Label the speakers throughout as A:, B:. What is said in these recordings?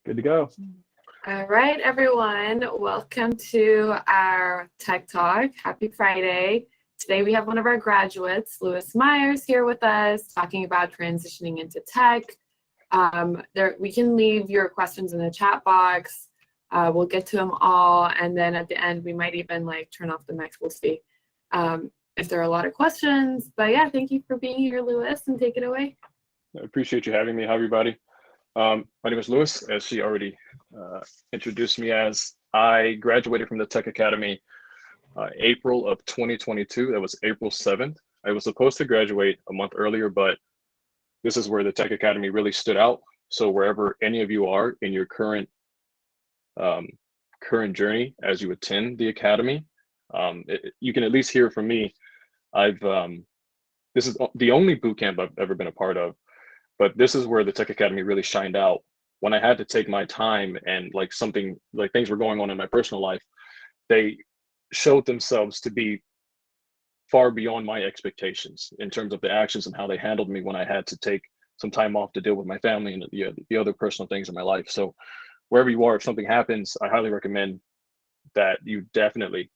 A: Good to go.
B: All right, everyone. Welcome to our Tech Talk. Happy Friday. Today we have one of our graduates, Lewis Meyers, here with us talking about transitioning into tech. We can leave your questions in the chat box. We'll get to them all. And then at the end, we might even turn off the mics. We'll see if there are a lot of questions. But yeah, thank you for being here, Lewis, and take it away.
A: I appreciate you having me. Hi, everybody. My name is Lewis, as she already introduced me as. I graduated from the Tech Academy April of 2022. That was April 7th. I was supposed to graduate a month earlier, but this is where the Tech Academy really stood out. So wherever any of you are in your current journey as you attend the Academy, you can at least hear from me. This is the only boot camp I've ever been a part of. But this is where the Tech Academy really shined out. When I had to take my time and things were going on in my personal life, they showed themselves to be far beyond my expectations in terms of the actions and how they handled me when I had to take some time off to deal with my family and the other personal things in my life. So wherever you are, if something happens, I highly recommend that you definitely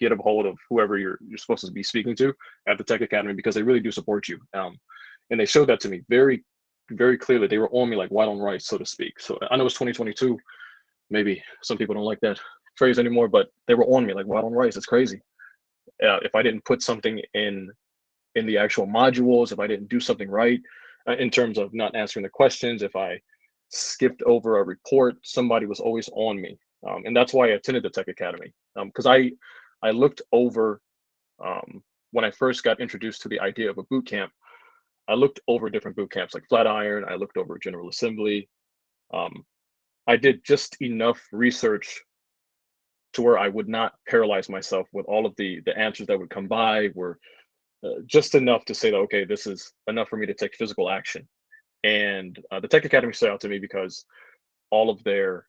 A: get a hold of whoever you're supposed to be speaking to at the Tech Academy, because they really do support you. And they showed that to me very clearly. They were on me like white on rice, so to speak. So I know it's 2022. Maybe some people don't like that phrase anymore, but they were on me like white on rice. It's crazy. If I didn't put something in the actual modules, if I didn't do something right in terms of not answering the questions, if I skipped over a report, somebody was always on me. And that's why I attended the Tech Academy, because I looked over when I first got introduced to the idea of a boot camp. I looked over different boot camps like Flatiron. I looked over General Assembly. I did just enough research to where I would not paralyze myself with all of the answers that would come by. Were just enough to say that, okay, this is enough for me to take physical action. And the Tech Academy stood out to me because all of their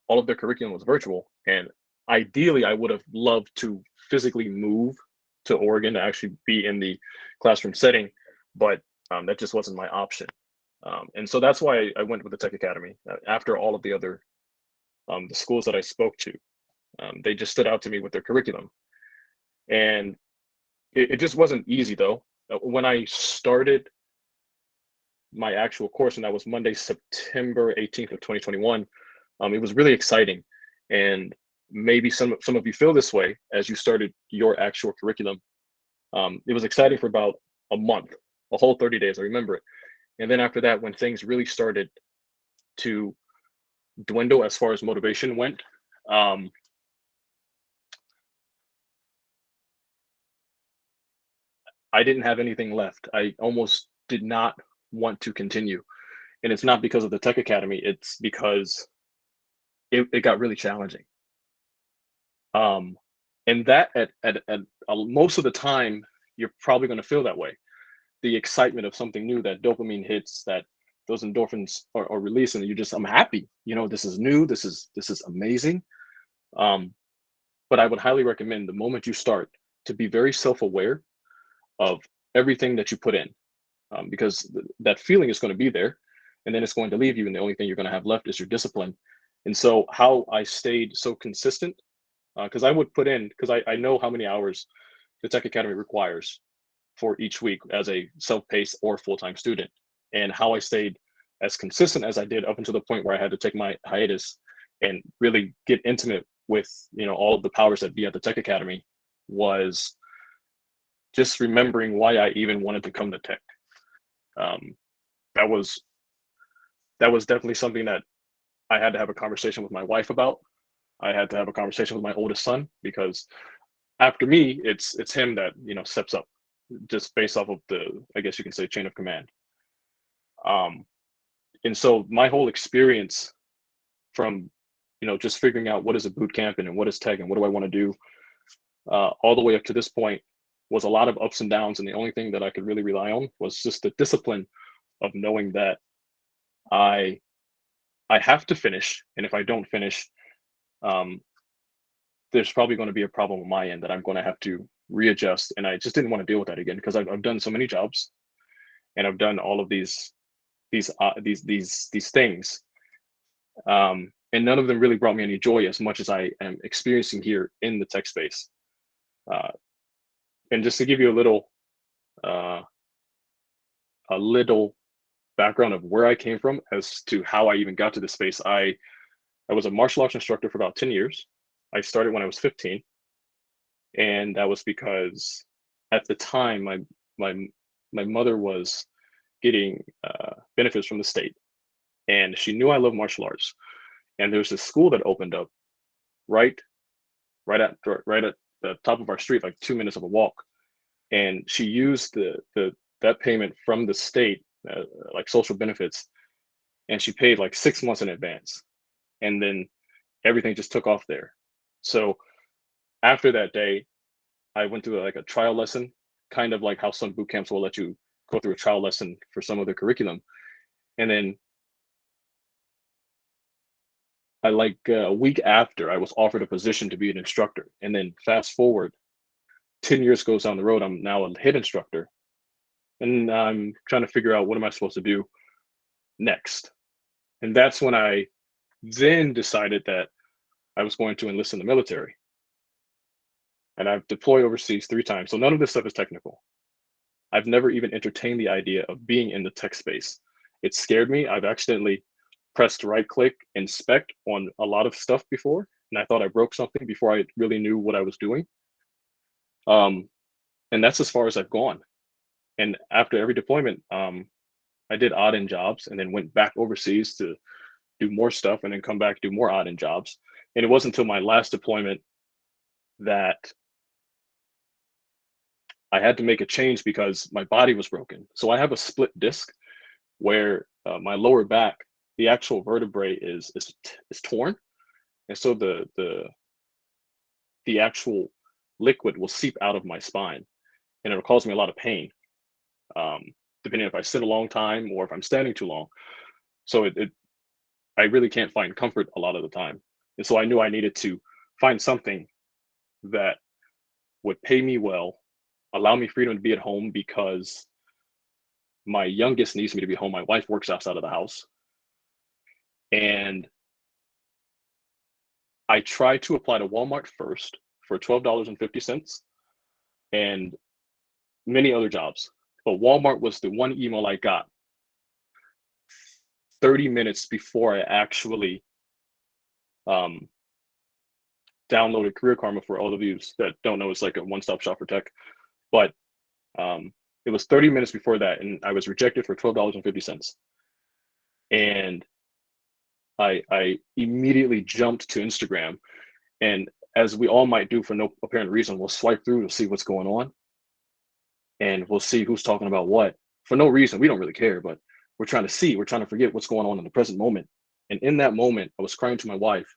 A: curriculum was virtual. And ideally, I would have loved to physically move to Oregon to actually be in the classroom setting, but that just wasn't my option. And so that's why I went with the Tech Academy. After all of the other the schools that I spoke to, they just stood out to me with their curriculum. And it just wasn't easy though. When I started my actual course, and that was Monday, September 18th of 2021, it was really exciting. And maybe some of you feel this way as you started your actual curriculum. It was exciting for about a month, a whole 30 days. I remember it. And then after that, when things really started to dwindle as far as motivation went, I didn't have anything left. I almost did not want to continue. And it's not because of the Tech Academy, it's because it got really challenging. And that at most of the time, you're probably going to feel that way. The excitement of something new, that dopamine hits, that those endorphins are released, and I'm happy. This is new. This is amazing. But I would highly recommend the moment you start to be very self-aware of everything that you put in, because that feeling is going to be there, and then it's going to leave you, and the only thing you're going to have left is your discipline. And so how I stayed so consistent, because I would put in, because I know how many hours the Tech Academy requires for each week as a self-paced or full-time student, and how I stayed as consistent as I did up until the point where I had to take my hiatus and really get intimate with all of the powers that be at the Tech Academy, was just remembering why I even wanted to come to tech. That was definitely something that I had to have a conversation with my wife about. I had to have a conversation with my oldest son, because after me, it's him that steps up, just based off of the, I guess you can say, chain of command. And so my whole experience from just figuring out what is a boot camp and what is tech and what do I want to do, all the way up to this point, was a lot of ups and downs. And the only thing that I could really rely on was just the discipline of knowing that I have to finish, and if I don't finish, there's probably going to be a problem on my end that I'm going to have to readjust. And I just didn't want to deal with that again, because I've done so many jobs, and I've done all of these these things, and none of them really brought me any joy as much as I am experiencing here in the tech space. Uh, and just to give you uh, a little background of where I came from as to how I even got to this space, I was a martial arts instructor for about 10 years. I started when I was 15, and that was because at the time my my mother was getting benefits from the state, and she knew I love martial arts. And there's this school that opened up right right at the top of our street, like 2 minutes of a walk. And she used the that payment from the state, like social benefits, and she paid like 6 months in advance, and then everything just took off there. So after that day, I went through like a trial lesson, kind of like how some boot camps will let you go through a trial lesson for some of the curriculum. And then a week after, I was offered a position to be an instructor. And then fast forward 10 years goes down the road, I'm now a head instructor. And I'm trying to figure out what am I supposed to do next. And that's when I then decided that I was going to enlist in the military. And I've deployed overseas 3 times. So none of this stuff is technical. I've never even entertained the idea of being in the tech space. It scared me. I've accidentally pressed right click inspect on a lot of stuff before, and I thought I broke something before I really knew what I was doing. And that's as far as I've gone. And after every deployment, I did odd end jobs and then went back overseas to do more stuff and then come back, do more odd end jobs. And it wasn't until my last deployment that I had to make a change because my body was broken. So I have a split disc where my lower back, the actual vertebrae is torn, and so the actual liquid will seep out of my spine, and it'll cause me a lot of pain, um, depending if I sit a long time or if I'm standing too long. So I really can't find comfort a lot of the time, and so I knew I needed to find something that would pay me well, allow me freedom to be at home because my youngest needs me to be home. My wife works outside of the house. And I tried to apply to Walmart first for $12.50 and many other jobs. But Walmart was the one email I got 30 minutes before I actually um, downloaded Career Karma. For all of you that don't know, it's like a one-stop shop for tech. But it was 30 minutes before that, and I was rejected for $12.50. And I immediately jumped to Instagram, and as we all might do for no apparent reason, we'll swipe through to see what's going on, and we'll see who's talking about what for no reason. We don't really care, but we're trying to forget what's going on in the present moment. And in that moment, I was crying to my wife,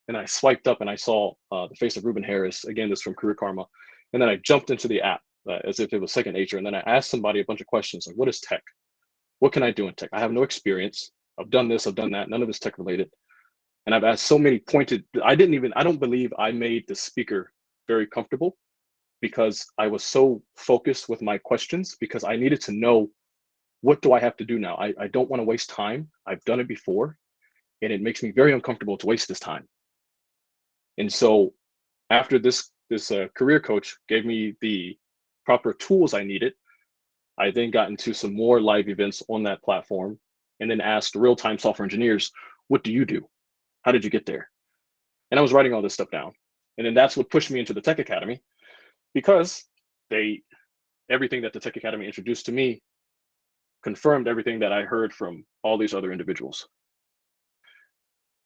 A: and I swiped up and I saw the face of Ruben Harris. Again, this from Career Karma. And then I jumped into the app as if it was second nature. And then I asked somebody a bunch of questions like, what is tech? What can I do in tech? I have no experience. I've done this, I've done that. None of it's tech related. And I've asked so many pointed, I don't believe I made the speaker very comfortable because I was so focused with my questions because I needed to know, what do I have to do now? I don't want to waste time. I've done it before, and it makes me very uncomfortable to waste this time. And so after this career coach gave me the proper tools I needed, I then got into some more live events on that platform and then asked real-time software engineers, what do you do? How did you get there? And I was writing all this stuff down. And then that's what pushed me into the Tech Academy, because everything that the Tech Academy introduced to me confirmed everything that I heard from all these other individuals.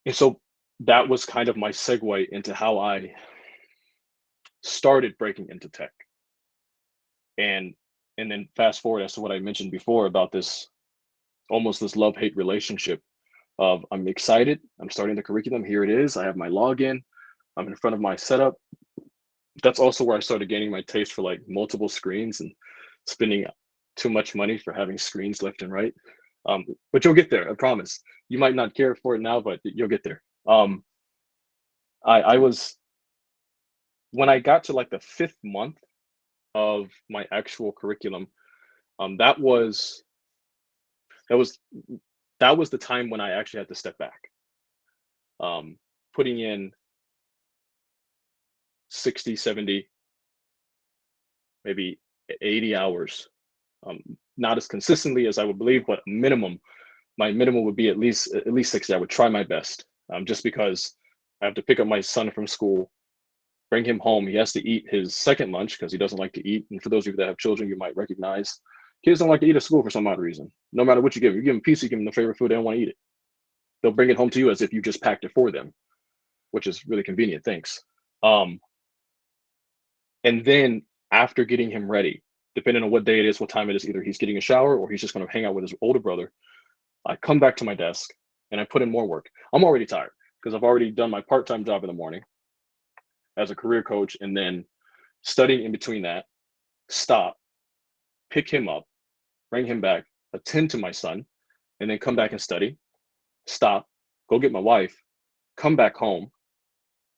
A: And so that was kind of my segue into how I started breaking into tech. And then fast forward as to what I mentioned before about this love-hate relationship of, I'm excited, I'm starting the curriculum, here it is, I have my login, I'm in front of my setup. That's also where I started gaining my taste for like multiple screens and spending too much money for having screens left and right. But you'll get there, I promise. You might not care for it now, but you'll get there. I was, when I got to like the 5th month of my actual curriculum, that was that was that was the time when I actually had to step back. Putting in 60, 70, maybe 80 hours, not as consistently as I would believe, but minimum. My minimum would be at least 60. I would try my best, just because I have to pick up my son from school, bring him home. He has to eat his second lunch because he doesn't like to eat. And for those of you that have children, you might recognize kids don't like to eat at school for some odd reason. No matter what you give them pizza, you give them the favorite food, they don't want to eat it. They'll bring it home to you as if you just packed it for them, which is really convenient. Thanks. Um, and then after getting him ready, depending on what day it is, what time it is, either he's getting a shower or he's just going to hang out with his older brother. I come back to my desk and I put in more work. I'm already tired because I've already done my part-time job in the morning as a career coach, and then studying in between that, stop, pick him up, bring him back, attend to my son, and then come back and study, stop, go get my wife, come back home,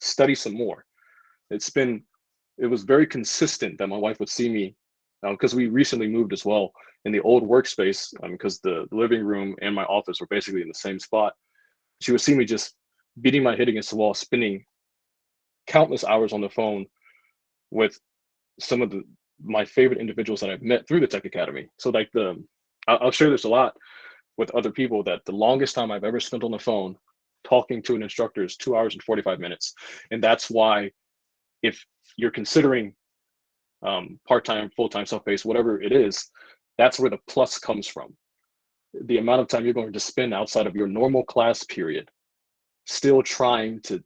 A: study some more. It was very consistent that my wife would see me, because we recently moved as well in the old workspace, because the living room and my office were basically in the same spot. She would see me just beating my head against the wall, spending countless hours on the phone with some of my favorite individuals that I've met through the Tech Academy. So like I'll share this a lot with other people, that the longest time I've ever spent on the phone talking to an instructor is 2 hours and 45 minutes. And that's why, if you're considering part-time, full-time, self-paced, whatever it is, that's where the plus comes from. The amount of time you're going to spend outside of your normal class period, still trying to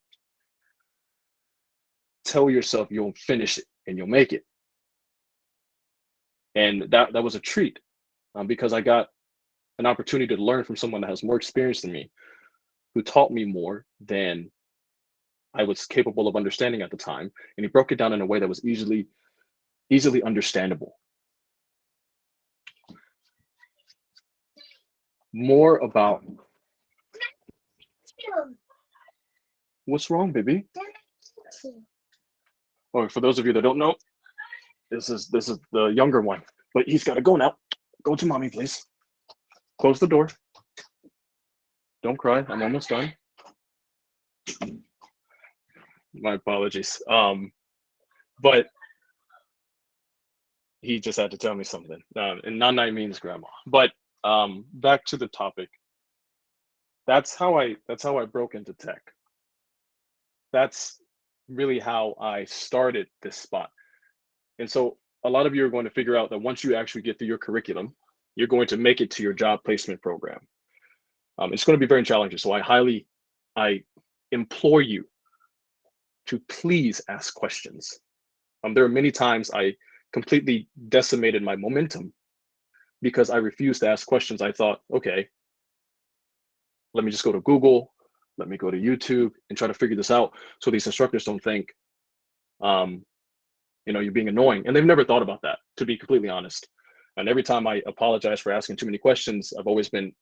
A: tell yourself you'll finish it and you'll make it. And that was a treat, because I got an opportunity to learn from someone that has more experience than me, who taught me more than I was capable of understanding at the time. And he broke it down in a way that was easily understandable. More about what's wrong, baby. Or for those of you that don't know, this is the younger one, but he's got to go now. Go to mommy, please. Close the door. Don't cry. I'm almost done. My apologies. But he just had to tell me something. And Nanai means grandma. But back to the topic. That's how I broke into tech. That's really how I started this spot. And so a lot of you are going to figure out that once you actually get through your curriculum, you're going to make it to your job placement program. It's going to be very challenging. So I implore you to please ask questions. There are many times I completely decimated my momentum because I refused to ask questions. I thought, okay, let me just go to Google, let me go to YouTube and try to figure this out so these instructors don't think, you're being annoying. And they've never thought about that, to be completely honest. And every time I apologize for asking too many questions, I've always been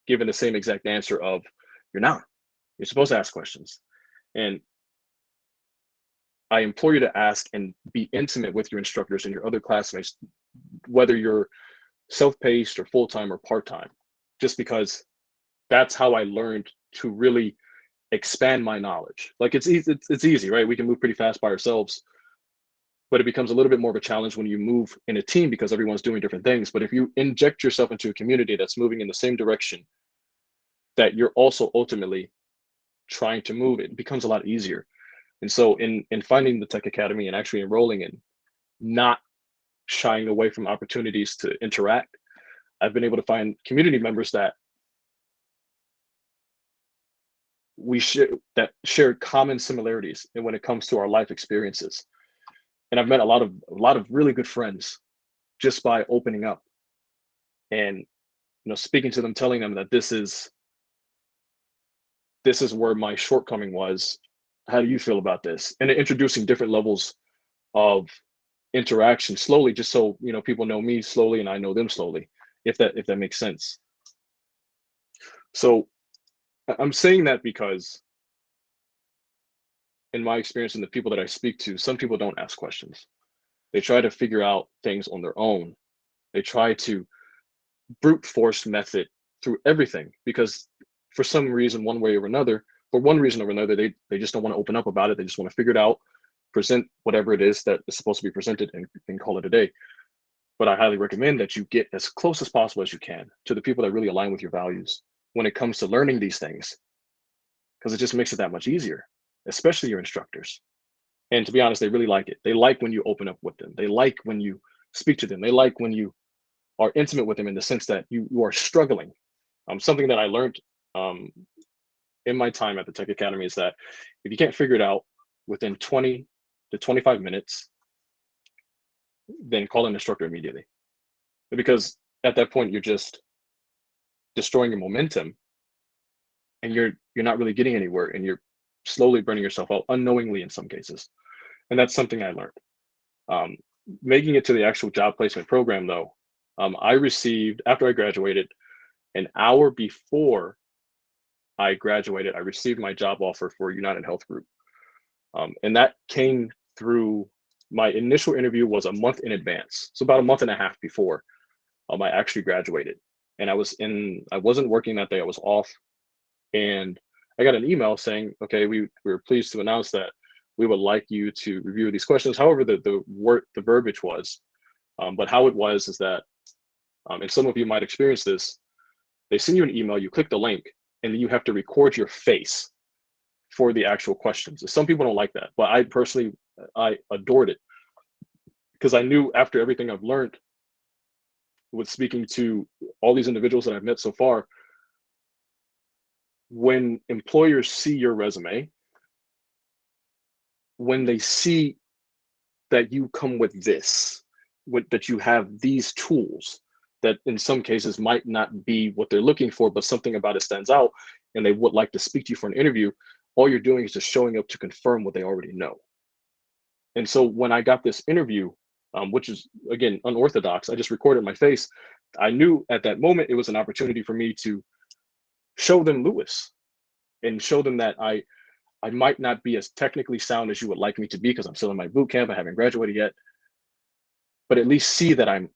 A: given the same exact answer of, you're supposed to ask questions. And I implore you to ask and be intimate with your instructors and your other classmates, whether you're self-paced or full-time or part-time, just because that's how I learned to really expand my knowledge. Like it's easy, right? We can move pretty fast by ourselves, but it becomes a little bit more of a challenge when you move in a team because everyone's doing different things. But if you inject yourself into a community that's moving in the same direction that you're also ultimately trying to move, it becomes a lot easier. And so in finding the Tech Academy and actually enrolling in, not shying away from opportunities to interact, I've been able to find community members that share common similarities and when it comes to our life experiences. And I've met a lot of really good friends just by opening up and speaking to them, telling them that this is where my shortcoming was. How do you feel about this? And introducing different levels of interaction slowly, just so people know me slowly and I know them slowly, if that makes sense. So I'm saying that because in my experience and the people that I speak to, some people don't ask questions. They try to figure out things on their own. They try to brute force method through everything because for some reason, one way or another, for one reason or another, they just don't want to open up about it. They just want to figure it out, present whatever it is that is supposed to be presented, and call it a day. But I highly recommend that you get as close as possible as you can to the people that really align with your values when it comes to learning these things, because it just makes it that much easier, especially your instructors. And to be honest, they really like it. They like when you open up with them. They like when you speak to them. They like when you are intimate with them in the sense that you are struggling. Something that I learned in my time at the Tech Academy is that if you can't figure it out within 20 to 25 minutes, then call an instructor immediately. Because at that point, you're just destroying your momentum and you're not really getting anywhere, and you're slowly burning yourself out unknowingly in some cases. And that's something I learned. Making it to the actual job placement program, though, I received, after I graduated, an hour before I graduated, I received my job offer for United Health Group. And that came through, my initial interview was a month in advance. So about a month and a half before I actually graduated. And I wasn't working that day, I was off. And I got an email saying, okay, we were pleased to announce that we would like you to review these questions. However, the verbiage was, but how it was is that, and some of you might experience this, they send you an email, you click the link, and then you have to record your face for the actual questions. Some people don't like that, but I personally, I adored it, because I knew after everything I've learned with speaking to all these individuals that I've met so far, when employers see your resume, when they see that you come with this, that you have these tools that in some cases might not be what they're looking for, but something about it stands out and they would like to speak to you for an interview, all you're doing is just showing up to confirm what they already know. And so when I got this interview, which is, again, unorthodox, I just recorded my face. I knew at that moment it was an opportunity for me to show them Lewis and show them that I might not be as technically sound as you would like me to be, because I'm still in my boot camp, I haven't graduated yet, but at least see that I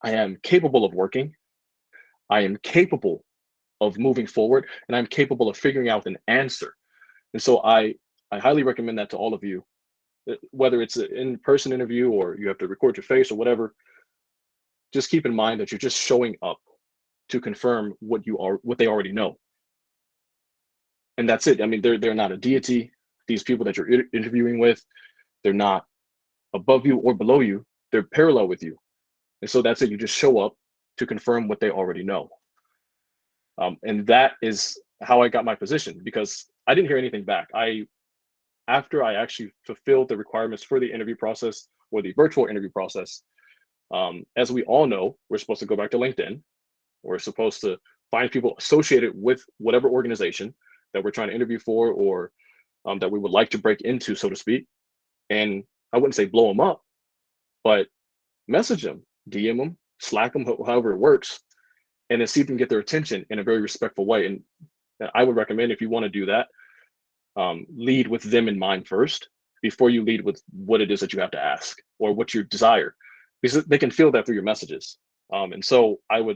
A: am capable of working, I am capable of moving forward, and I'm capable of figuring out an answer. And so I highly recommend that to all of you, whether it's an in-person interview or you have to record your face or whatever. Just keep in mind that you're just showing up to confirm what they already know. And that's it. I mean, they're not a deity. These people that you're interviewing with, they're not above you or below you. They're parallel with you. And so that's it. You just show up to confirm what they already know. And that is how I got my position, because I didn't hear anything back. After I actually fulfilled the requirements for the interview process, or the virtual interview process, as we all know, we're supposed to go back to LinkedIn. We're supposed to find people associated with whatever organization that we're trying to interview for, or that we would like to break into, so to speak. And I wouldn't say blow them up, but message them, DM them, Slack them, however it works, and then see if you can get their attention in a very respectful way. And I would recommend, if you want to do that, lead with them in mind first, before you lead with what it is that you have to ask or what you desire, because they can feel that through your messages. And so I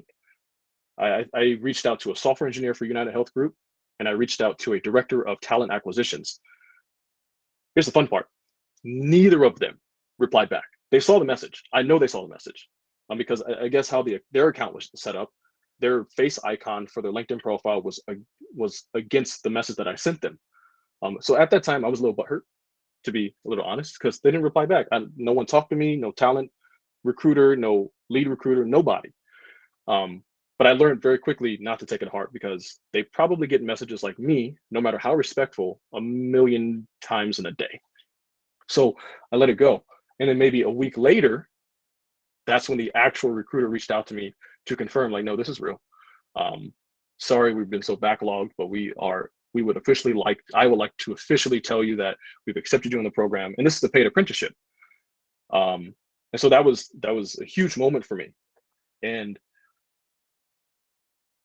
A: reached out to a software engineer for United Health Group, and I reached out to a director of talent acquisitions. Here's the fun part. Neither of them replied back. They saw the message. I know they saw the message, because I guess how their account was set up, their face icon for their LinkedIn profile was against the message that I sent them. So at that time, I was a little butthurt, to be a little honest, because they didn't reply back. No one talked to me, no talent recruiter, no lead recruiter, nobody. But I learned very quickly not to take it to heart, because they probably get messages like me, no matter how respectful, a million times in a day. So I let it go. And then maybe a week later, that's when the actual recruiter reached out to me to confirm, like, no, this is real. Sorry, we've been so backlogged, but I would like to officially tell you that we've accepted you in the program, and this is a paid apprenticeship. And so that was a huge moment for me. And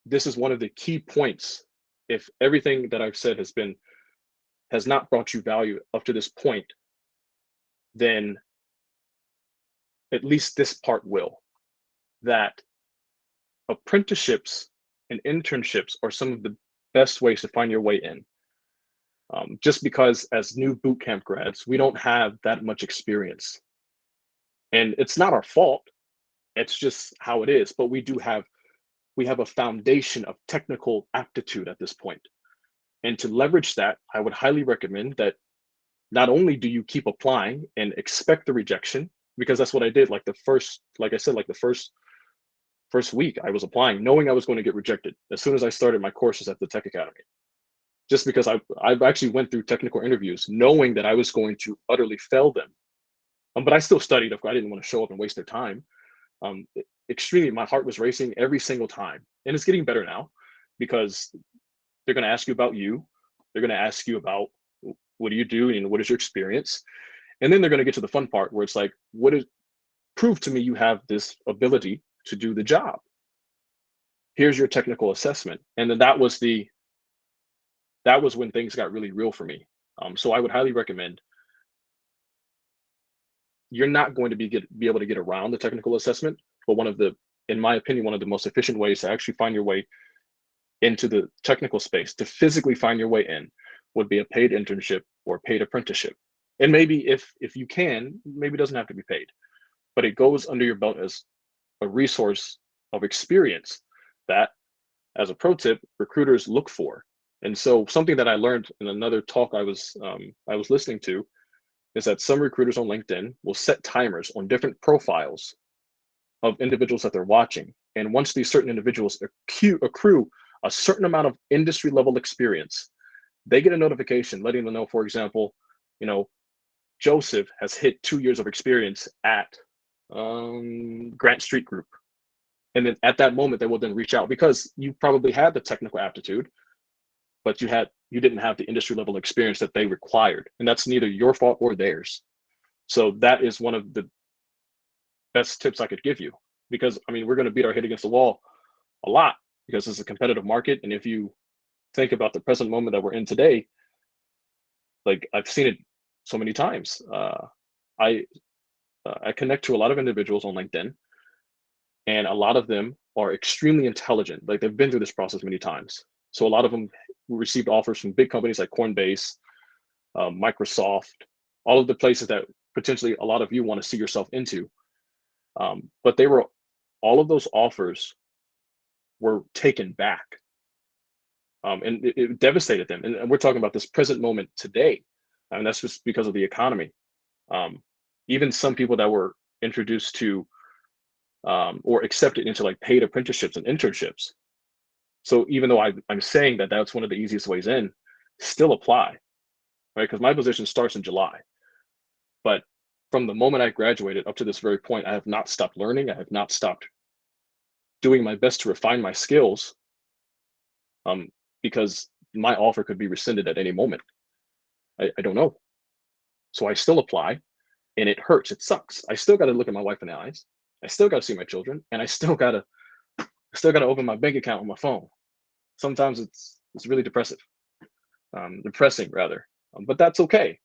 A: this is one of the key points. If everything that I've said has not brought you value up to this point, then at least this part will. that apprenticeships and internships are some of the best ways to find your way in. Just because as new bootcamp grads, we don't have that much experience. And it's not our fault. It's just how it is. But we have a foundation of technical aptitude at this point. And to leverage that, I would highly recommend that not only do you keep applying and expect the rejection, because that's what I did. Like I said, like the first week I was applying, knowing I was going to get rejected as soon as I started my courses at the Tech Academy. Just because I've actually went through technical interviews knowing that I was going to utterly fail them. But I still studied. I didn't want to show up and waste their time. Extremely, my heart was racing every single time. And it's getting better now because they're going to ask you about you. They're going to ask you about what do you do and what is your experience. And then they're going to get to the fun part where it's like, prove to me you have this ability to do the job. Here's your technical assessment. And then that was when things got really real for me. So I would highly recommend, you're not going to be able to get around the technical assessment, but in my opinion, one of the most efficient ways to actually find your way into the technical space, to physically find your way in, would be a paid internship or paid apprenticeship. And maybe if you can, maybe it doesn't have to be paid, but it goes under your belt as a resource of experience that, as a pro tip, recruiters look for. And so something that I learned in another talk I was listening to is that some recruiters on LinkedIn will set timers on different profiles of individuals that they're watching. And once these certain individuals accrue a certain amount of industry level experience, they get a notification letting them know, for example, Joseph has hit 2 years of experience at Grant Street Group. And then at that moment, they will then reach out because you probably had the technical aptitude, but you didn't have the industry level experience that they required. And that's neither your fault or theirs. So that is one of the best tips I could give you, because we're going to beat our head against the wall a lot because it's a competitive market. And if you think about the present moment that we're in today, like I've seen it so many times. I connect to a lot of individuals on LinkedIn, and a lot of them are extremely intelligent. Like they've been through this process many times. So a lot of them received offers from big companies like Coinbase, Microsoft, all of the places that potentially a lot of you want to see yourself into. But all of those offers were taken back. And it devastated them. And we're talking about this present moment today. And that's just because of the economy. Even some people that were introduced to or accepted into like paid apprenticeships and internships. So even though I'm saying that that's one of the easiest ways in, still apply, right? Because my position starts in July. But from the moment I graduated up to this very point, I have not stopped learning. I have not stopped doing my best to refine my skills, because my offer could be rescinded at any moment. I don't know. So I still apply, and it hurts. It sucks. I still got to look at my wife in the eyes. I still got to see my children, and I still got to open my bank account on my phone. Sometimes it's really depressing rather, but that's okay.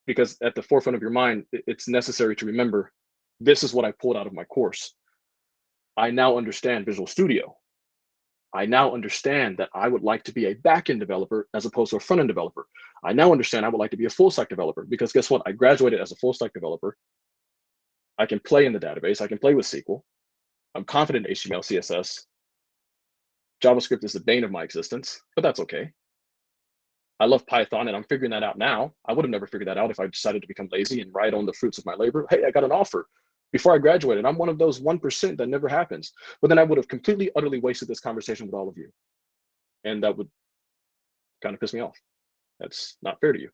A: Because at the forefront of your mind, it's necessary to remember, this is what I pulled out of my course. I now understand Visual Studio. I now understand that I would like to be a back-end developer as opposed to a front-end developer. I now understand I would like to be a full-stack developer, because guess what? I graduated as a full-stack developer. I can play in the database. I can play with SQL. I'm confident in HTML, CSS. JavaScript is the bane of my existence, but that's okay. I love Python, and I'm figuring that out now. I would have never figured that out if I decided to become lazy and ride on the fruits of my labor. Hey, I got an offer before I graduated. I'm one of those 1% that never happens. But then I would have completely, utterly wasted this conversation with all of you. And that would kind of piss me off. That's not fair to you.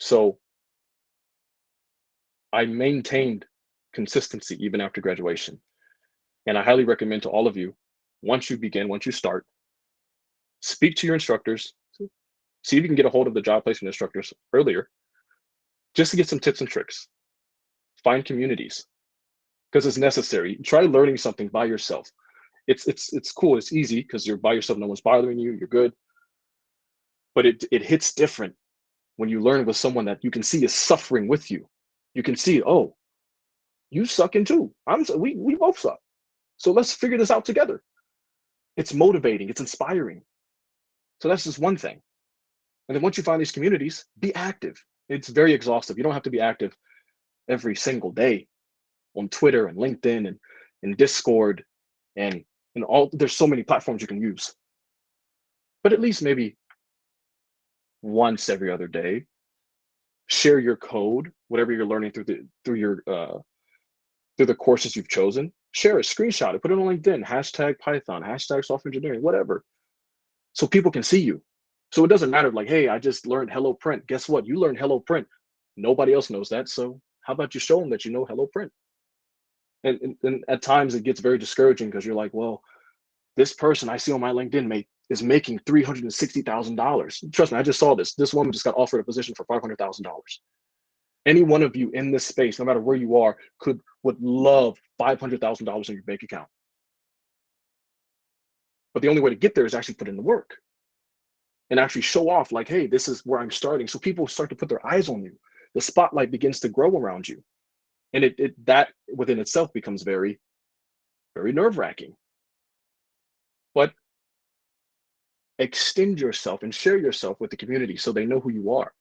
A: So I maintained consistency even after graduation. And I highly recommend to all of you, once you start, speak to your instructors, see if you can get a hold of the job placement instructors earlier, just to get some tips and tricks. Find communities, because it's necessary. Try learning something by yourself. It's cool. It's easy because you're by yourself. No one's bothering you. You're good. But it hits different when you learn with someone that you can see is suffering with you. You can see, oh, You sucking too. We both suck. So let's figure this out together. It's motivating, it's inspiring. So that's just one thing. And then once you find these communities, be active. It's very exhaustive. You don't have to be active every single day on Twitter and LinkedIn and Discord and all. There's so many platforms you can use. But at least maybe once every other day, share your code, whatever you're learning through the courses you've chosen. Share it, screenshot it, put it on LinkedIn, hashtag Python, hashtag software engineering, whatever. So people can see you. So it doesn't matter like, hey, I just learned Hello Print. Guess what? You learned Hello Print. Nobody else knows that. So how about you show them that you know Hello Print? And at times it gets very discouraging because you're like, well, this person I see on my LinkedIn is making $360,000. Trust me, I just saw this. This woman just got offered a position for $500,000. Any one of you in this space, no matter where you are, would love $500,000 in your bank account. But the only way to get there is actually put in the work and actually show off like, hey, this is where I'm starting. So people start to put their eyes on you. The spotlight begins to grow around you. And that within itself becomes very, very nerve-wracking. But extend yourself and share yourself with the community so they know who you are.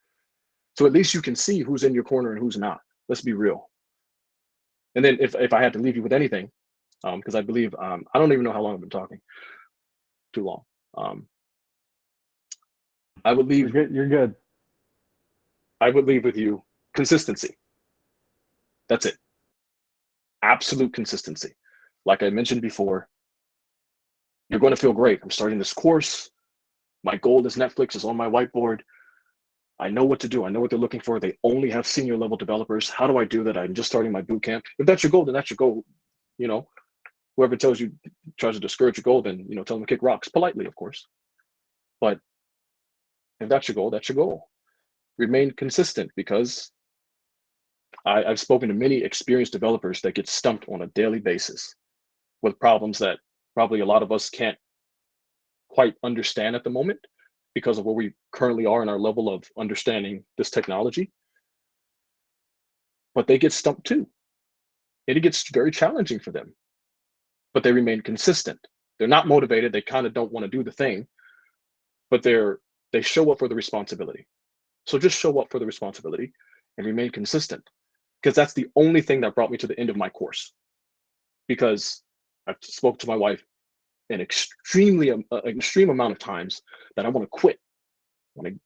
A: So at least you can see who's in your corner and who's not. Let's be real. And then if I had to leave you with anything, because I believe, I don't even know how long I've been talking. Too long. I would leave.
C: You're good.
A: I would leave with you consistency. That's it. Absolute consistency. Like I mentioned before, you're going to feel great. I'm starting this course. My goal is Netflix is on my whiteboard. I know what to do. I know what they're looking for. They only have senior level developers. How do I do that? I'm just starting my boot camp. If that's your goal, then that's your goal. You know, whoever tries to discourage your goal, then, tell them to kick rocks politely, of course. But if that's your goal, that's your goal. Remain consistent, because I've spoken to many experienced developers that get stumped on a daily basis with problems that probably a lot of us can't quite understand at the moment because of where we currently are in our level of understanding this technology. But they get stumped too. And it gets very challenging for them. But they remain consistent. They're not motivated. They kind of don't want to do the thing, but they show up for the responsibility. So just show up for the responsibility and remain consistent, because that's the only thing that brought me to the end of my course. Because I've spoke to my wife an extreme amount of times that I want to quit. And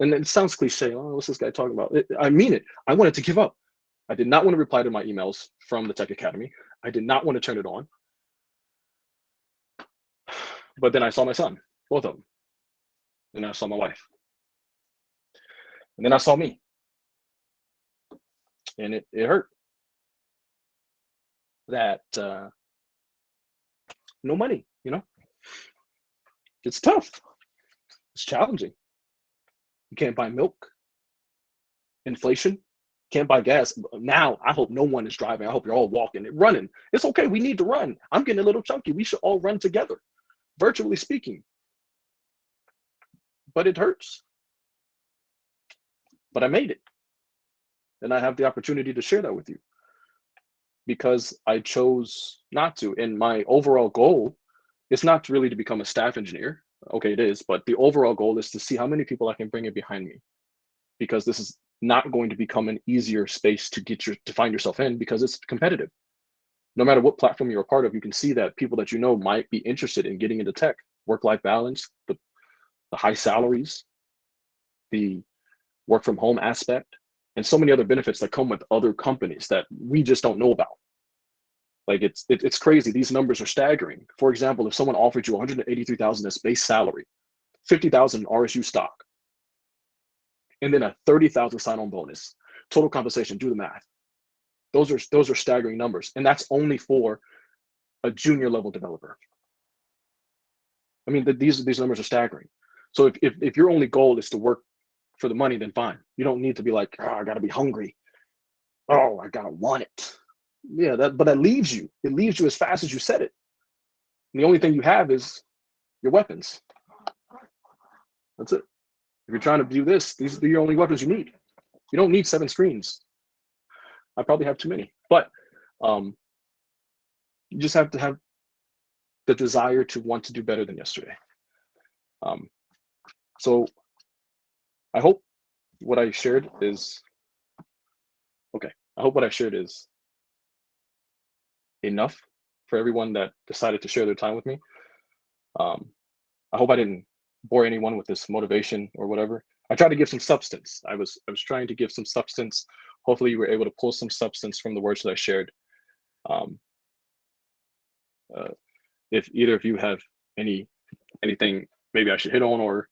A: it sounds cliche. Oh, what's this guy talking about? I mean it. I wanted to give up. I did not want to reply to my emails from the Tech Academy. I did not want to turn it on. But then I saw my son, both of them. And I saw my wife. And then I saw me. And it hurt. That no money, It's tough. It's challenging. You can't buy milk. Inflation. Can't buy gas. Now, I hope no one is driving. I hope you're all walking and running. It's okay. We need to run. I'm getting a little chunky. We should all run together, virtually speaking. But it hurts. But I made it. And I have the opportunity to share that with you because I chose not to. And my overall goal is not really to become a staff engineer. Okay, it is. But the overall goal is to see how many people I can bring in behind me, because this is not going to become an easier space to find yourself in, because it's competitive. No matter what platform you're a part of, you can see that people that might be interested in getting into tech, work-life balance, the high salaries, the work from home aspect, and so many other benefits that come with other companies that we just don't know about. Like it's crazy. These numbers are staggering. For example, if someone offered you $183,000 as base salary, $50,000 RSU stock, and then a $30,000 sign-on bonus, total compensation, do the math. Those are staggering numbers, and that's only for a junior level developer. I mean, these numbers are staggering. So if your only goal is to work for the money, then fine. You don't need to be like, oh, I gotta be hungry. Oh, I gotta want it. Yeah, but that leaves you. It leaves you as fast as you said it. And the only thing you have is your weapons. That's it. If you're trying to do this, these are your only weapons you need. You don't need 7 screens. I probably have too many. But You just have to have the desire to want to do better than yesterday. So I hope what I shared is okay. I hope what I shared is enough for everyone that decided to share their time with me. I hope I didn't bore anyone with this motivation or whatever. I tried to give some substance. I was trying to give some substance. Hopefully you were able to pull some substance from the words that I shared. Um, if either of you have anything maybe I should hit on or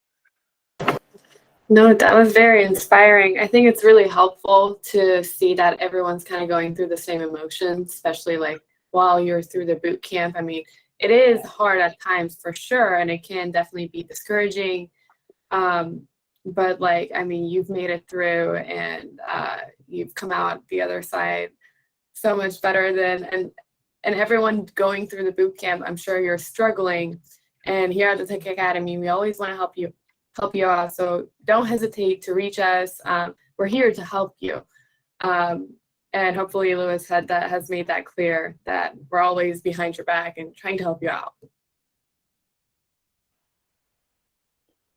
B: No, that was very inspiring. I think it's really helpful to see that everyone's kind of going through the same emotions, especially like while you're through the boot camp. I mean, it is hard at times for sure, and it can definitely be discouraging. But like, I mean, you've made it through, and you've come out the other side so much better than and everyone going through the boot camp. I'm sure you're struggling, and here at the Tech Academy, we always want to help you out. So don't hesitate to reach us. We're here to help you. And hopefully Lewis has made that clear that we're always behind your back and trying to help you out.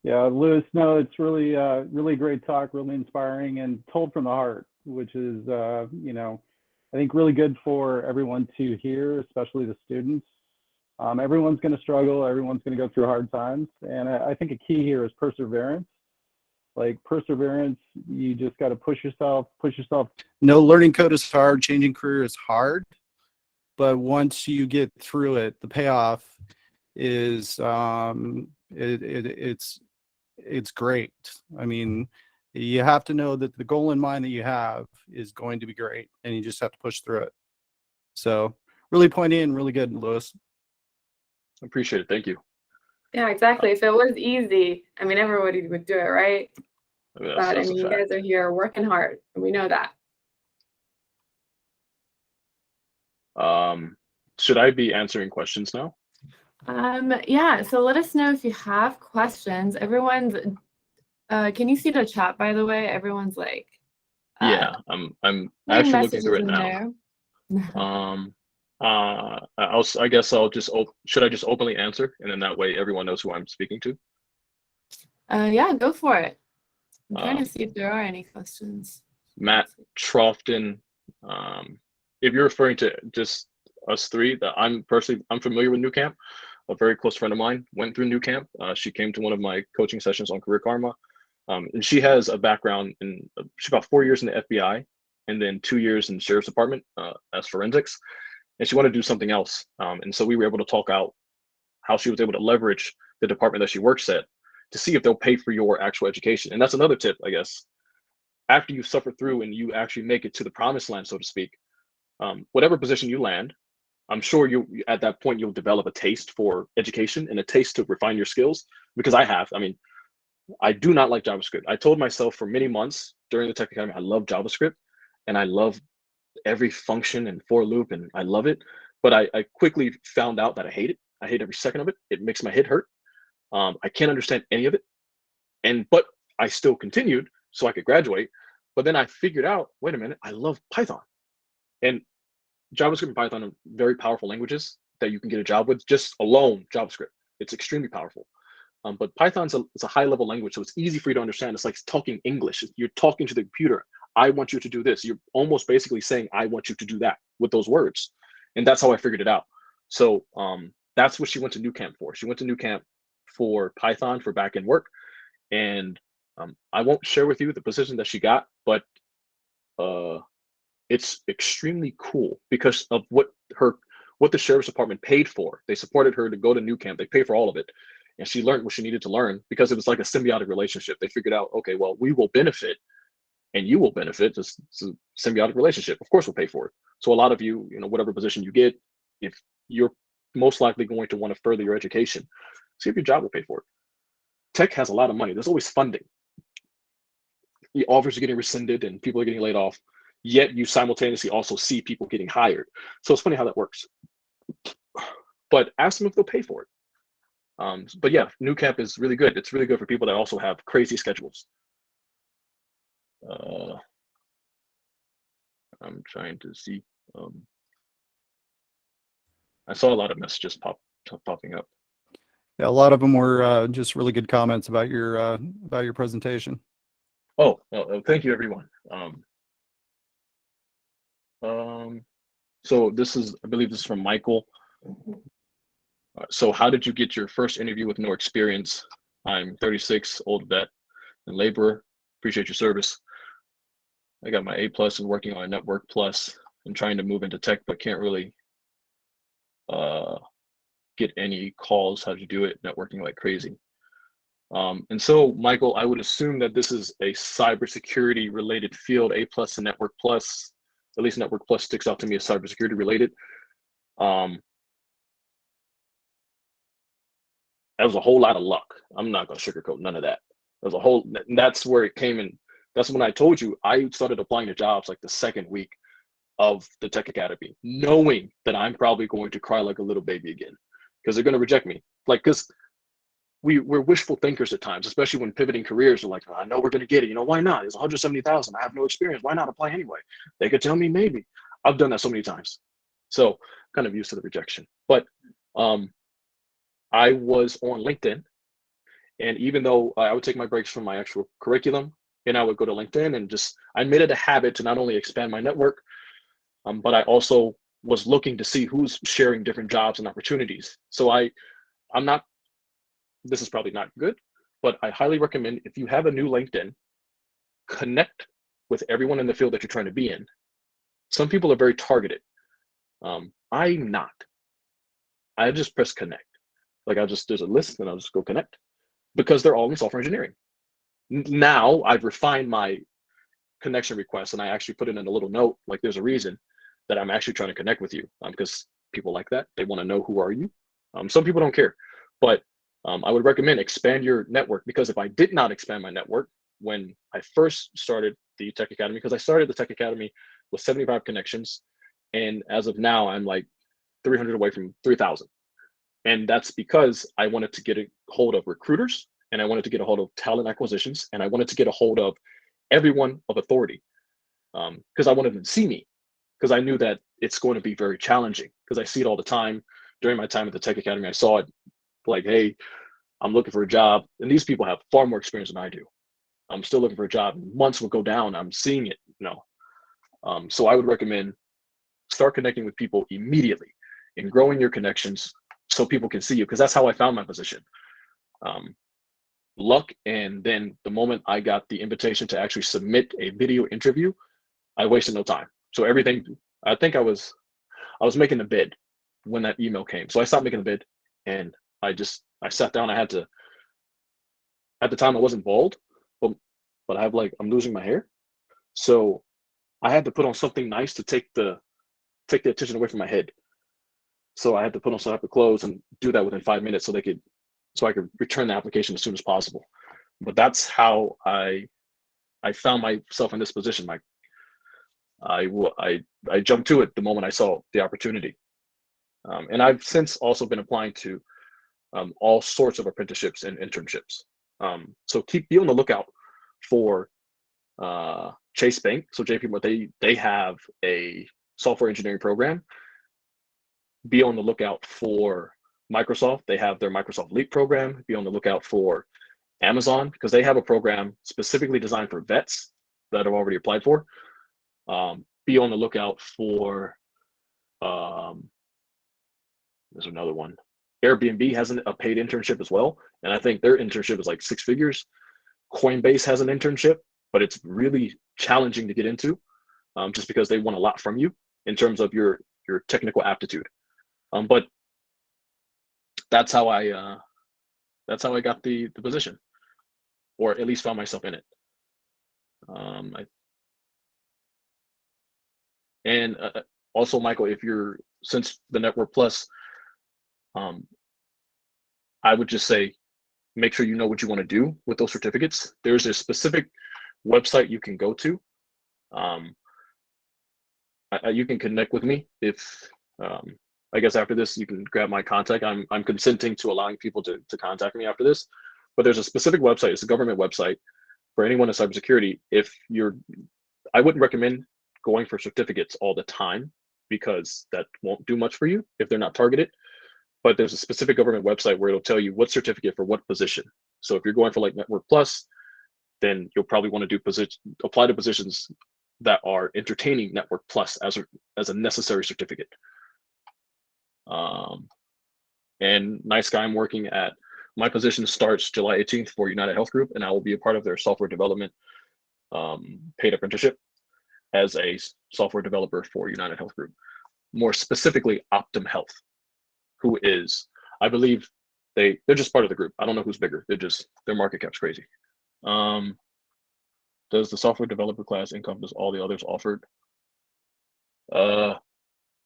C: Yeah, Lewis, no, it's really, really great talk, really inspiring and told from the heart, which is, I think really good for everyone to hear, especially the students. Everyone's going to struggle. Everyone's going to go through hard times. And I think a key here is perseverance. Like perseverance, you just got to push yourself. No, learning code is hard. Changing career is hard. But once you get through it, the payoff is it's great. I mean, you have to know that the goal in mind that you have is going to be great, and you just have to push through it. So really pointy and really good, Lewis.
A: Appreciate it. Thank you.
B: Yeah, exactly. If it was easy, I mean, everybody would do it, right?
A: Yes,
B: but I mean, you guys are here working hard, and we know that.
A: Should I be answering questions now?
B: Yeah, so let us know if you have questions. Everyone's can you see the chat, by the way? Everyone's like
A: yeah, I'm actually looking through it now. I guess I'll just should I just openly answer, and then that way everyone knows who I'm speaking to?
B: Yeah, go for it. I'm trying to see if there are any questions.
A: Matt Trofton, if you're referring to just us three, that I'm familiar with New Camp. A very close friend of mine went through New Camp. She came to one of my coaching sessions on Career Karma. And she has a background in, she's about 4 years in the FBI and then 2 years in the Sheriff's Department as forensics. And she wanted to do something else. And so we were able to talk out how she was able to leverage the department that she works at to see if they'll pay for your actual education. And that's another tip, I guess. After you suffer through and you actually make it to the promised land, so to speak, whatever position you land, I'm sure you at that point you'll develop a taste for education and a taste to refine your skills. Because I mean, I do not like JavaScript. I told myself for many months during the Tech Academy, I love JavaScript and I love every function and for loop and I love it. But I quickly found out that I hate it. I hate every second of it. It makes my head hurt. I can't understand any of it. But I still continued so I could graduate. But then I figured out, wait a minute, I love Python. And JavaScript and Python are very powerful languages that you can get a job with just alone JavaScript. It's extremely powerful. But Python's it's a high level language, so it's easy for you to understand. It's like talking English. You're talking to the computer. I want you to do this. You're almost basically saying, I want you to do that with those words. And that's how I figured it out. So that's what she went to New Camp for. She went to New Camp for Python for back-end work. And I won't share with you the position that she got, but it's extremely cool because of what the Sheriff's Department paid for. They supported her to go to New Camp. They paid for all of it. And she learned what she needed to learn because it was like a symbiotic relationship. They figured out, okay, well, we will benefit and you will benefit. It's a symbiotic relationship. Of course, we'll pay for it. So a lot of you, whatever position you get, if you're most likely going to want to further your education, see if your job will pay for it. Tech has a lot of money. There's always funding. The offers are getting rescinded and people are getting laid off, yet you simultaneously also see people getting hired. So it's funny how that works. But ask them if they'll pay for it. But yeah, New Camp is really good. It's really good for people that also have crazy schedules. I'm trying to see. I saw a lot of messages popping up.
D: Yeah, a lot of them were just really good comments about your presentation.
A: Oh, thank you, everyone. So I believe this is from Michael. So how did you get your first interview with no experience? I'm 36, old vet and laborer. Appreciate your service. I got my A+ and working on a Network Plus and trying to move into tech, but can't really get any calls. How to do it? Networking like crazy. And so, Michael, I would assume that this is a cybersecurity related field, A+ and Network Plus. At least Network Plus sticks out to me as cybersecurity related. That was a whole lot of luck. I'm not gonna sugarcoat none of that. That's where it came in. That's when I told you I started applying to jobs like the second week of the Tech Academy, knowing that I'm probably going to cry like a little baby again because they're gonna reject me. Like, because we're wishful thinkers at times, especially when pivoting careers. Are like, I know we're gonna get it. Why not? It's 170,000. I have no experience. Why not apply anyway? They could tell me maybe. I've done that so many times, so kind of used to the rejection. But I was on LinkedIn, and even though I would take my breaks from my actual curriculum, and I would go to LinkedIn and I made it a habit to not only expand my network, but I also was looking to see who's sharing different jobs and opportunities. So this is probably not good, but I highly recommend, if you have a new LinkedIn, connect with everyone in the field that you're trying to be in. Some people are very targeted. I'm not. I just press connect. Like there's a list and I'll just go connect because they're all in software engineering. Now I've refined my connection request and I actually put it in a little note, like there's a reason that I'm actually trying to connect with you, because people like that. They want to know who are you. Some people don't care, but I would recommend expand your network, because if I did not expand my network when I first started the Tech Academy, because I started the Tech Academy with 75 connections, and as of now I'm like 300 away from 3,000. And that's because I wanted to get a hold of recruiters, and I wanted to get a hold of talent acquisitions, and I wanted to get a hold of everyone of authority, because I wanted them to see me, because I knew that it's going to be very challenging, because I see it all the time. During my time at the Tech Academy, I saw it like, hey, I'm looking for a job, and these people have far more experience than I do. I'm still looking for a job. Months will go down. I'm seeing it. So I would recommend start connecting with people immediately and growing your connections so people can see you, because that's how I found my position. Luck, and then the moment I got the invitation to actually submit a video interview, I wasted no time. So everything, I think I was making the bid when that email came. So I stopped making the bid, and I sat down. At the time I wasn't bald, but I'm losing my hair. So I had to put on something nice to take the attention away from my head. So I had to put on some type of clothes and do that within 5 minutes so I could return the application as soon as possible. But that's how I found myself in this position. I jumped to it the moment I saw the opportunity. And I've since also been applying to all sorts of apprenticeships and internships. So be on the lookout for Chase Bank. So JP, they have a software engineering program. Be on the lookout for Microsoft. They have their Microsoft Leap program. Be on the lookout for Amazon, because they have a program specifically designed for vets that have already applied for. Be on the lookout for, there's another one. Airbnb has a paid internship as well, and I think their internship is like 6 figures. Coinbase has an internship, but it's really challenging to get into, just because they want a lot from you in terms of your technical aptitude. But that's how I got the position, or at least found myself in it. Also, Michael, since the Network Plus, I would just say, make sure you know what you want to do with those certificates. There's a specific website you can go to. You can connect with me if, I guess after this, you can grab my contact. I'm consenting to allowing people to contact me after this, but there's a specific website. It's a government website for anyone in cybersecurity. I wouldn't recommend going for certificates all the time, because that won't do much for you if they're not targeted. But there's a specific government website where it'll tell you what certificate for what position. So if you're going for like Network Plus, then you'll probably want to do apply to positions that are entertaining Network Plus as a necessary certificate. And nice guy, I'm working at, my position starts July 18th for United Health Group, and I will be a part of their software development paid apprenticeship as a software developer for United Health Group. More specifically, Optum Health, who is, I believe, they're just part of the group. I don't know who's bigger. Their market cap's crazy. Does the software developer class encompass all the others offered?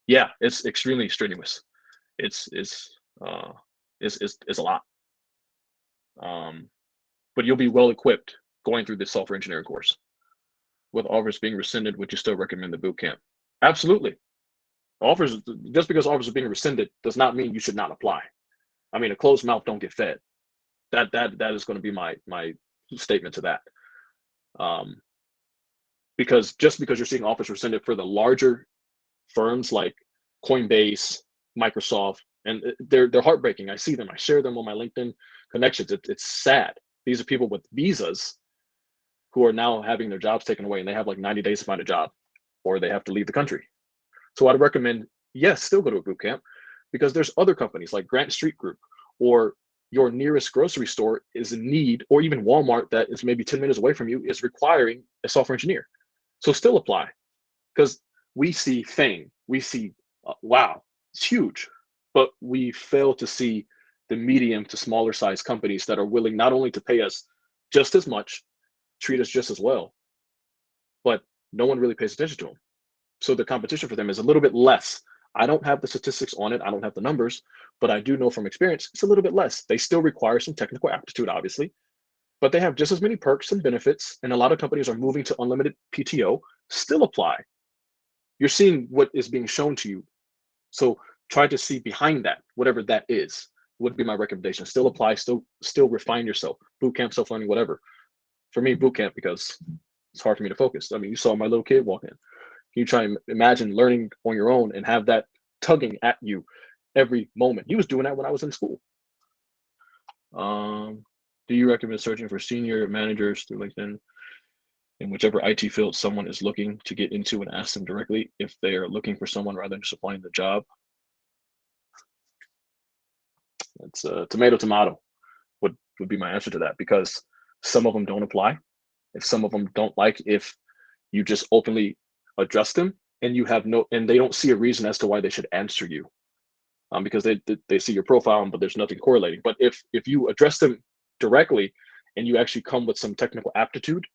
A: Yeah, it's extremely strenuous. It's a lot. But you'll be well equipped going through this software engineering course. With offers being rescinded, would you still recommend the boot camp? Absolutely. Offers, just because offers are being rescinded does not mean you should not apply. I mean, a closed mouth don't get fed. That is going to be my statement to that. Because just because you're seeing offers rescinded for the larger firms like Coinbase, Microsoft, and they're heartbreaking. I see them. I share them on my LinkedIn connections. It's sad. These are people with visas who are now having their jobs taken away, and they have like 90 days to find a job, or they have to leave the country. So I'd recommend, yes, still go to a boot camp, because there's other companies like Grant Street Group, or your nearest grocery store is in need, or even Walmart that is maybe 10 minutes away from you is requiring a software engineer. So still apply, because we see fame, we see, wow, it's huge, but we fail to see the medium to smaller size companies that are willing not only to pay us just as much, treat us just as well, but no one really pays attention to them. So the competition for them is a little bit less. I don't have the statistics on it. I don't have the numbers, but I do know from experience, it's a little bit less. They still require some technical aptitude, obviously, but they have just as many perks and benefits. And a lot of companies are moving to unlimited PTO. Still apply. You're seeing what is being shown to you. So try to see behind that, whatever that is, would be my recommendation. Still apply, still refine yourself. Bootcamp, self-learning, whatever. For me, bootcamp, because it's hard for me to focus. I mean, you saw my little kid walk in. You try and imagine learning on your own and have that tugging at you every moment. He was doing that when I was in school. Do you recommend searching for senior managers through LinkedIn in whichever IT field someone is looking to get into, and ask them directly if they are looking for someone rather than just applying the job? It's tomato would be my answer to that, because some of them don't apply. If some of them don't like if you just openly address them, and they don't see a reason as to why they should answer you, because they see your profile, but there's nothing correlating. But if you address them directly and you actually come with some technical aptitude,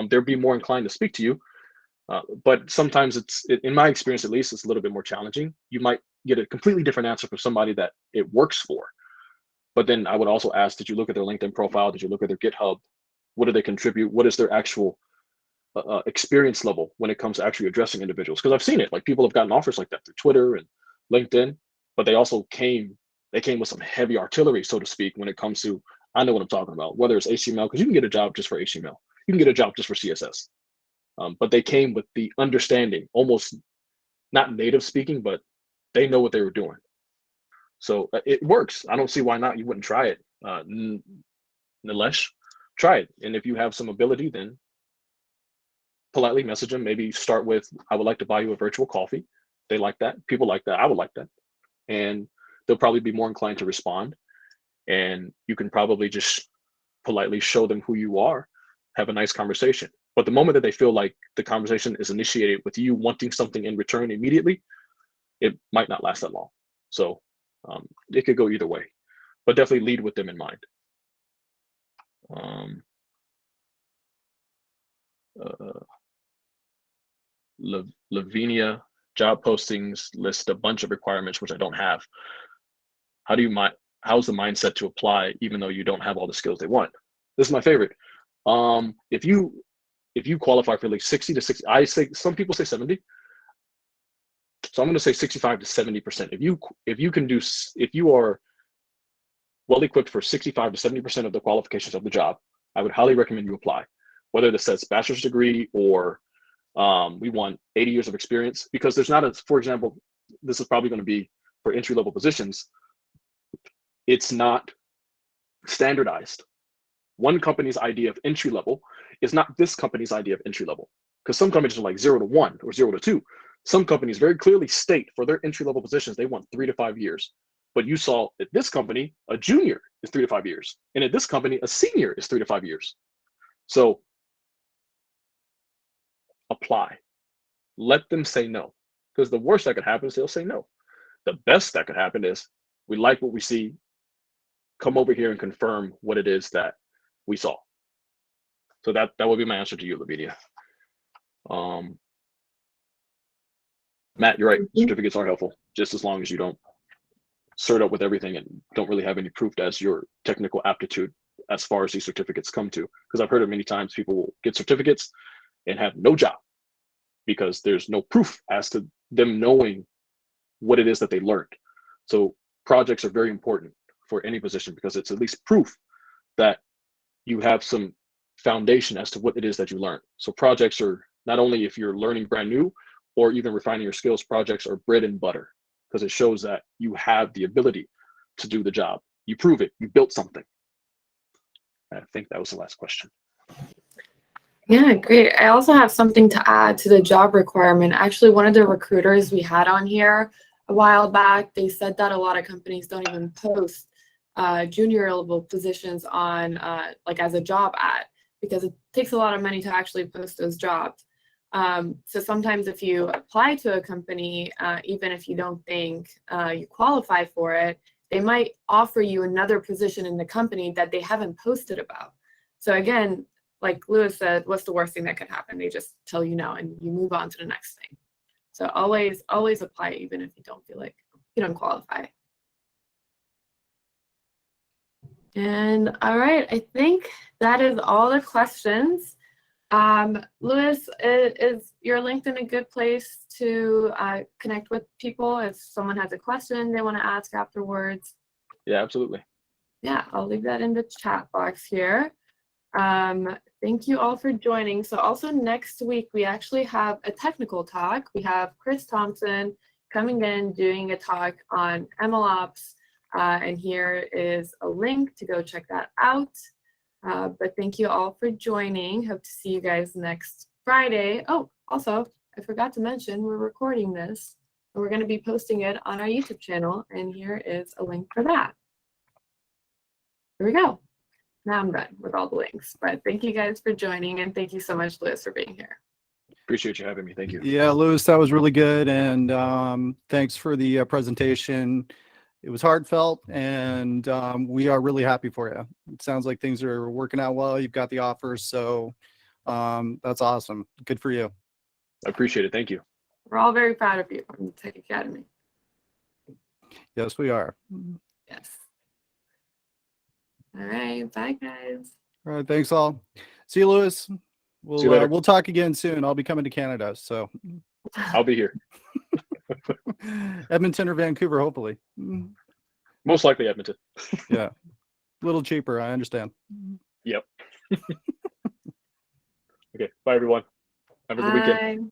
A: they'll be more inclined to speak to you. But sometimes in my experience at least, it's a little bit more challenging. You might get a completely different answer from somebody that it works for. But then I would also ask, did you look at their LinkedIn profile? Did you look at their GitHub? What do they contribute? What is their actual experience level when it comes to actually addressing individuals? Because I've seen it, like people have gotten offers like that through Twitter and LinkedIn, but they also came with some heavy artillery, so to speak, when it comes to, I know what I'm talking about, whether it's HTML, because you can get a job just for HTML. You can get a job just for CSS. But they came with the understanding, almost not native speaking, but they know what they were doing. So it works. I don't see why not. You wouldn't try it. Nilesh, try it. And if you have some ability, then politely message them. Maybe start with, I would like to buy you a virtual coffee. They like that. People like that. I would like that. And they'll probably be more inclined to respond. And you can probably just politely show them who you are, have a nice conversation. But the moment that they feel like the conversation is initiated with you wanting something in return immediately, it might not last that long. So it could go either way, but definitely lead with them in mind. Lavinia, job postings list a bunch of requirements which I don't have. How's the mindset to apply even though you don't have all the skills they want? This is my favorite. If you qualify for like 60 to 60, I say, some people say 70. So I'm going to say 65 to 70%. If you are well equipped for 65 to 70% of the qualifications of the job, I would highly recommend you apply. Whether this says bachelor's degree or We want 80 years of experience, because there's not a, for example, this is probably going to be for entry-level positions. It's not standardized. One company's idea of entry level is not this company's idea of entry level, because some companies are like 0 to 1 or 0 to 2. Some companies very clearly state for their entry level positions they want 3 to 5 years. But you saw at this company, a junior is 3 to 5 years, and at this company, a senior is 3 to 5 years. So apply. Let them say no, because the worst that could happen is they'll say no. The best that could happen is we like what we see. Come over here and confirm what it is that we saw. So that would be my answer to you, Lavinia. Matt, you're right. Certificates are helpful, just as long as you don't cert up with everything and don't really have any proof as your technical aptitude as far as these certificates come to. Because I've heard it many times, people will get certificates and have no job because there's no proof as to them knowing what it is that they learned. So projects are very important for any position, because it's at least proof that you have some foundation as to what it is that you learned. So projects are not only if you're learning brand new or even refining your skills, projects are bread and butter, because it shows that you have the ability to do the job. You prove it, you built something. I think that was the last question.
B: Yeah, great. I also have something to add to the job requirement. Actually, one of the recruiters we had on here a while back, they said that a lot of companies don't even post junior level positions on like as a job ad, because it takes a lot of money to actually post those jobs. So sometimes if you apply to a company, even if you don't think you qualify for it, they might offer you another position in the company that they haven't posted about. So again, like Lewis said, what's the worst thing that could happen? They just tell you no and you move on to the next thing. So always apply, even if you don't feel like you don't qualify. And all right, I think that is all the questions. Lewis, is your LinkedIn a good place to connect with people if someone has a question they want to ask afterwards?
A: Yeah, absolutely.
B: Yeah, I'll leave that in the chat box here. Thank you all for joining. So also next week, we actually have a technical talk. We have Chris Thompson coming in, doing a talk on MLOps. And here is a link to go check that out. But thank you all for joining. Hope to see you guys next Friday. Oh, also, I forgot to mention, we're recording this and we're going to be posting it on our YouTube channel. And here is a link for that. Here we go. Now I'm done with all the links. But thank you guys for joining, and thank you so much, Lewis, for being here.
A: Appreciate you having me. Thank you.
D: Yeah, Lewis, that was really good. And thanks for the presentation. It was heartfelt, and we are really happy for you. It sounds like things are working out well. You've got the offers, so that's awesome. Good for you.
A: I appreciate it. Thank you.
B: We're all very proud of you from the Tech Academy.
D: Yes, we are.
B: Yes. All right. Bye, guys.
D: All right. Thanks all. See you, Lewis.
A: See you later.
D: We'll talk again soon. I'll be coming to Canada, so
A: I'll be here.
D: Edmonton or Vancouver, hopefully.
A: Most likely Edmonton.
D: Yeah. A little cheaper, I understand.
A: Yep. Okay. Bye, everyone. Have a good weekend.
B: Bye.